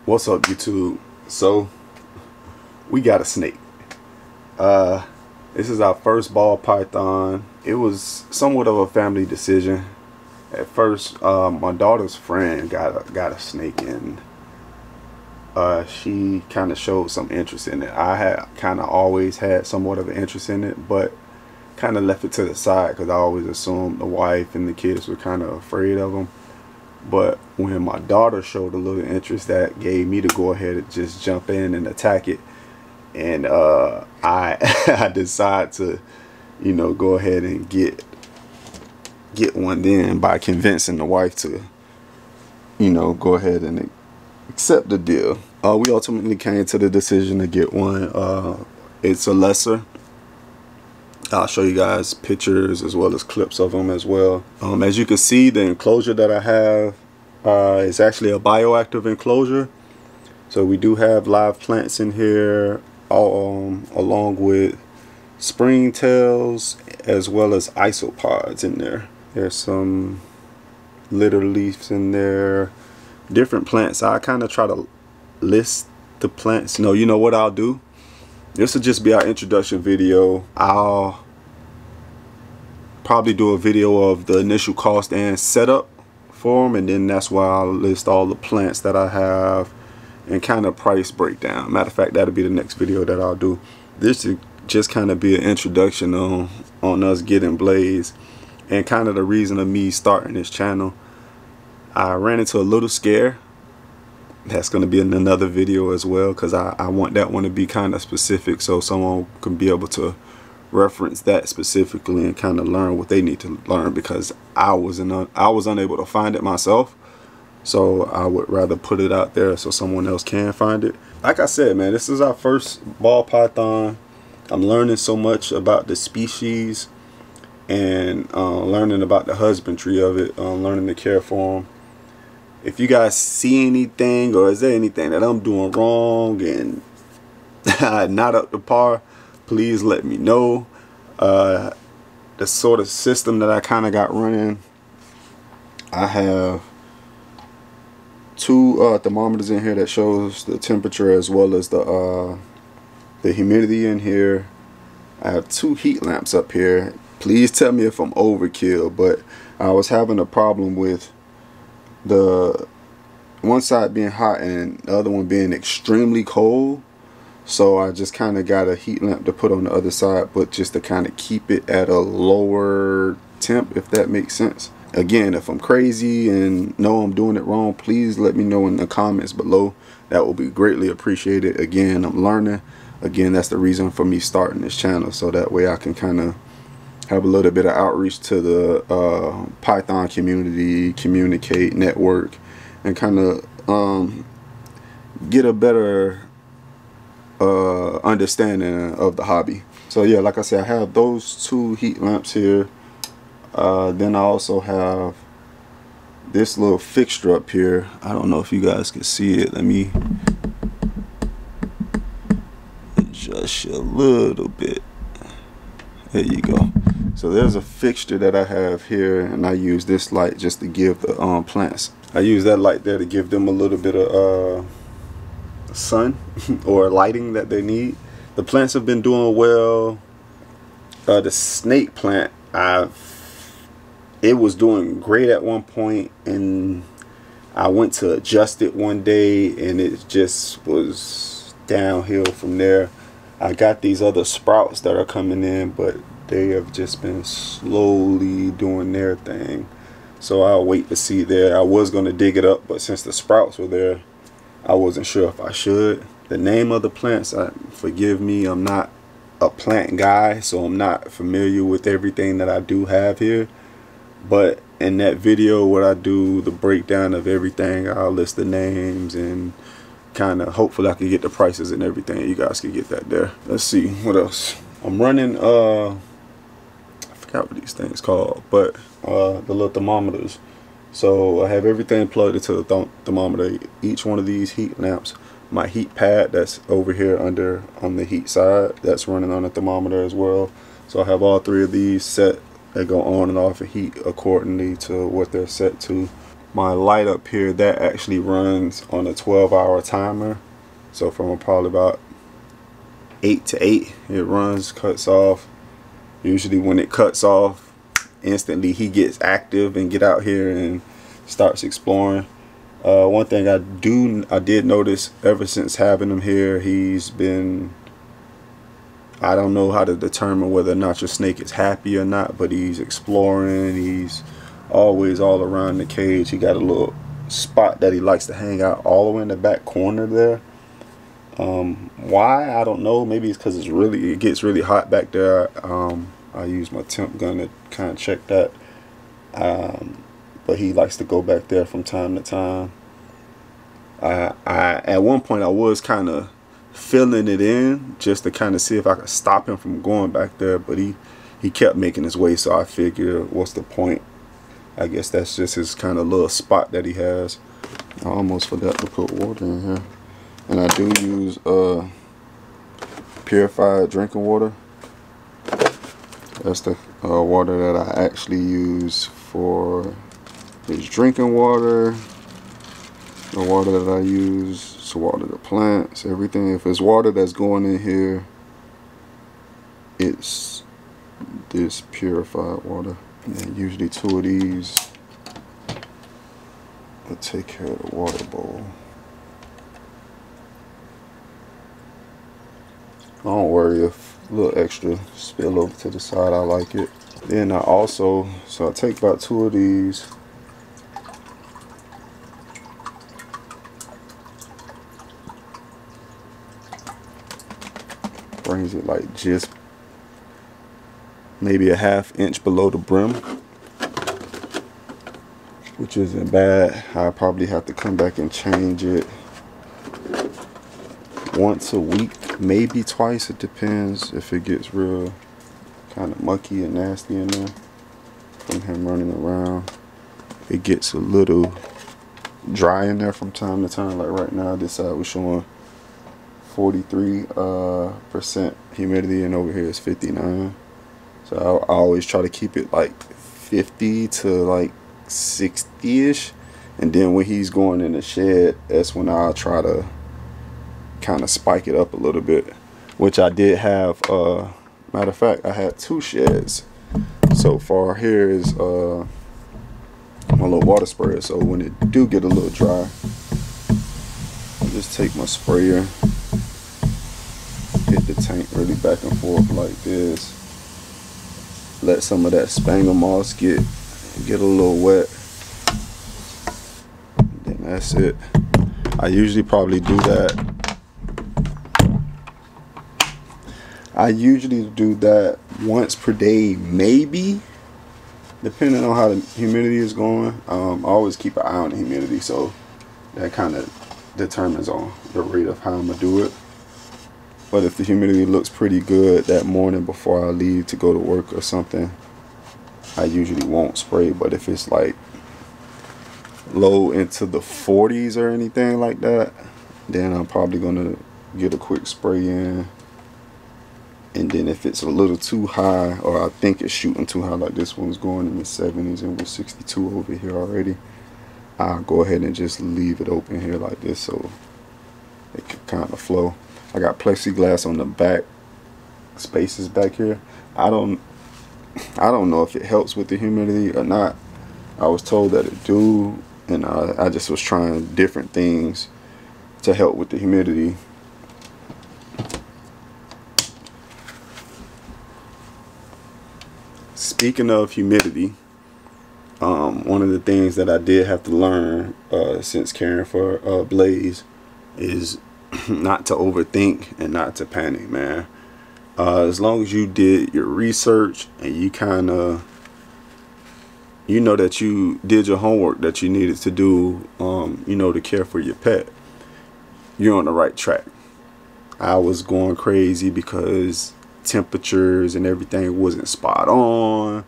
What's up, YouTube? So we got a snake. This is our first ball python. It was somewhat of a family decision. At first, my daughter's friend got a snake, and she kind of showed some interest in it. I had kind of always had somewhat of an interest in it, but kind of left it to the side because I always assumed the wife and the kids were kind of afraid of them. But when my daughter showed a little interest, that gave me to go ahead and just jump in and attack it. And I decided to, go ahead and get one then by convincing the wife to, go ahead and accept the deal. We ultimately came to the decision to get one. It's a lesser. I'll show you guys pictures as well as clips of them as well. As you can see, the enclosure that I have is actually a bioactive enclosure. So we do have live plants in here, along with springtails as well as isopods in there. There's some litter leaves in there, different plants. I kind of try to list the plants. You know what I'll do? This will just be our introduction video. I'll probably do a video of the initial cost and setup for them, and then that's why I'll list all the plants that I have and kind of price breakdown. Matter of fact, that'll be the next video that I'll do. This will just kind of be an introduction on us getting Blaze and kind of the reason of me starting this channel. I ran into a little scare. That's going to be in another video as well, because I want that one to be kind of specific so someone can be able to reference that specifically and kind of learn what they need to learn, because I was unable to find it myself. So I would rather put it out there so someone else can find it. Like I said, man, this is our first ball python. I'm learning so much about the species and learning about the husbandry of it, learning to care for them. If you guys see anything, or is there anything that I'm doing wrong and not up to par, please let me know. The sort of system that I kind of got running, I have two thermometers in here that shows the temperature as well as the humidity in here. I have two heat lamps up here. Please tell me if I'm overkill, but I was having a problem with the one side being hot and the other one being extremely cold. So I just kind of got a heat lamp to put on the other side, but just to kind of keep it at a lower temp, if that makes sense. Again, if I'm crazy and know I'm doing it wrong, please let me know in the comments below. That will be greatly appreciated. Again, I'm learning. Again, that's the reason for me starting this channel, so that way I can kind of have a little bit of outreach to the Python community, communicate, network, and kind of get a better understanding of the hobby. So yeah, like I said, I have those two heat lamps here. Then I also have this little fixture up here. I don't know if you guys can see it. Let me adjust you a little bit. There you go. So there's a fixture that I have here, and I use this light just to give the plants. I use that light there to give them a little bit of sun or lighting that they need. The plants have been doing well. The snake plant, it was doing great at one point, and I went to adjust it one day and it just was downhill from there. I got these other sprouts that are coming in, but they have just been slowly doing their thing. So I'll wait to see there. I was going to dig it up, but since the sprouts were there, I wasn't sure if I should. The name of the plants, forgive me, I'm not a plant guy, so I'm not familiar with everything that I do have here. But in that video where I do the breakdown of everything, I'll list the names and kind of hopefully I can get the prices and everything. You guys can get that there. Let's see what else. I'm running I forgot what these things called, but the little thermometers. So I have everything plugged into the thermometer. Each one of these heat lamps, my heat pad that's over here under on the heat side, that's running on the thermometer as well. So I have all three of these set. They go on and off and heat accordingly to what they're set to. my light up here, that actually runs on a 12-hour timer. So from probably about 8 to 8 it runs, cuts off. Usually when it cuts off, instantly he gets active and get out here and starts exploring. One thing I did notice ever since having him here, he's been, I don't know how to determine whether or not your snake is happy or not, but he's exploring. He's always all around the cage. He got a little spot that he likes to hang out all the way in the back corner there. Why, I don't know. Maybe it's because it gets really hot back there. I use my temp gun to kind of check that. But he likes to go back there from time to time. At one point I was kind of filling it in just to kind of see if I could stop him from going back there, but he kept making his way, so I figured, what's the point? I guess that's just his kind of little spot that he has. I almost forgot to put water in here, and I do use purified drinking water. That's the water that I actually use for his drinking water. The water that I use to water the plants, everything. If it's water that's going in here, it's this purified water. And usually 2 of these will take care of the water bowl. Don't worry if a little extra spill over to the side, I like it. Then I take about 2 of these. Brings it like just maybe a ½ inch below the brim, which isn't bad. I probably have to come back and change it once a week, maybe twice. It depends if it gets real kind of mucky and nasty in there from him running around. It gets a little dry in there from time to time. Like right now, this side was showing 43% humidity, and over here is 59. So I always try to keep it like 50 to like 60ish, and then when he's going in the shed, that's when I'll try to kind of spike it up a little bit, which I did have. Matter of fact, I had 2 sheds so far. Here is my little water sprayer, so when it do get a little dry, I just take my sprayer, hit the tank really back and forth like this, let some of that Sphagnum moss get a little wet, then that's it. I usually probably do that. I usually do that once per day, maybe, depending on how the humidity is going. I always keep an eye on the humidity, so that kind of determines on the rate of how I'm gonna do it. But if the humidity looks pretty good that morning before I leave to go to work or something, I usually won't spray. But if it's like low into the 40s or anything like that, then I'm probably gonna get a quick spray in. And then if it's a little too high, or I think it's shooting too high, like this one's going in the 70s and we're 62 over here already, I'll go ahead and just leave it open here like this so it can kind of flow. I got plexiglass on the back spaces back here. I don't know if it helps with the humidity or not. I was told that it do, and I just was trying different things to help with the humidity. Speaking of humidity, one of the things that I did have to learn since caring for Blaze is not to overthink and not to panic, man. As long as you did your research and you kind of, you know that you did your homework that you needed to do, you know, to care for your pet, you're on the right track. I was going crazy because temperatures and everything wasn't spot on,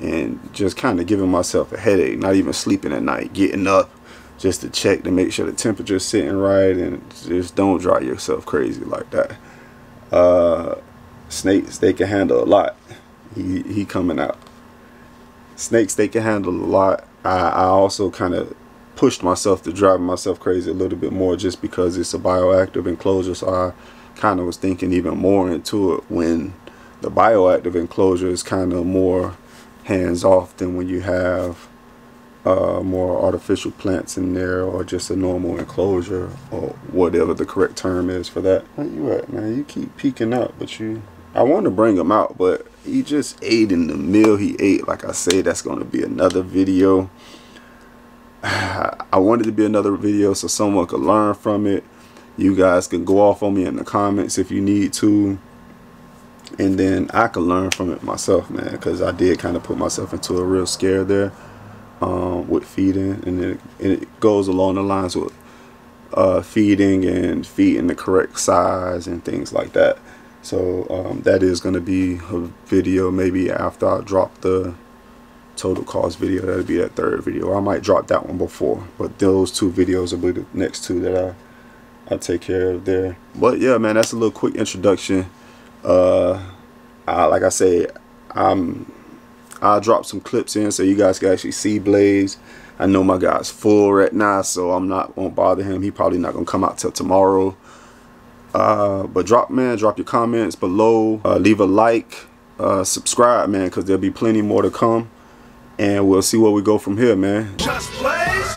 and just kind of giving myself a headache, not even sleeping at night, getting up just to check to make sure the temperature is sitting right, and just don't drive yourself crazy like that. Snakes, they can handle a lot. He coming out. Snakes, they can handle a lot. I also kind of pushed myself to driving myself crazy a little bit more just because it's a bioactive enclosure. So I kind of was thinking even more into it when the bioactive enclosure is kind of more hands off than when you have more artificial plants in there, or just a normal enclosure, or whatever the correct term is for that. Where you at, man? You keep peeking out, but I want to bring him out, but he just ate in the meal he ate. Like I say, that's going to be another video. I wanted to be another video so someone could learn from it. You guys can go off on me in the comments if you need to, and then I can learn from it myself, man, because I did kind of put myself into a real scare there with feeding, and it goes along the lines with feeding and feeding the correct size and things like that. So that is going to be a video maybe after I drop the total cost video. That'll be that third video. I might drop that one before, but those two videos will be the next two that I take care of there. But yeah, man, that's a little quick introduction. Like I say, I'll drop some clips in so you guys can actually see Blaze. I know my guy's full right now, so won't bother him. He probably not gonna come out till tomorrow. But drop your comments below. Leave a like, subscribe, man, because there'll be plenty more to come, and we'll see where we go from here, man. Just Blaze.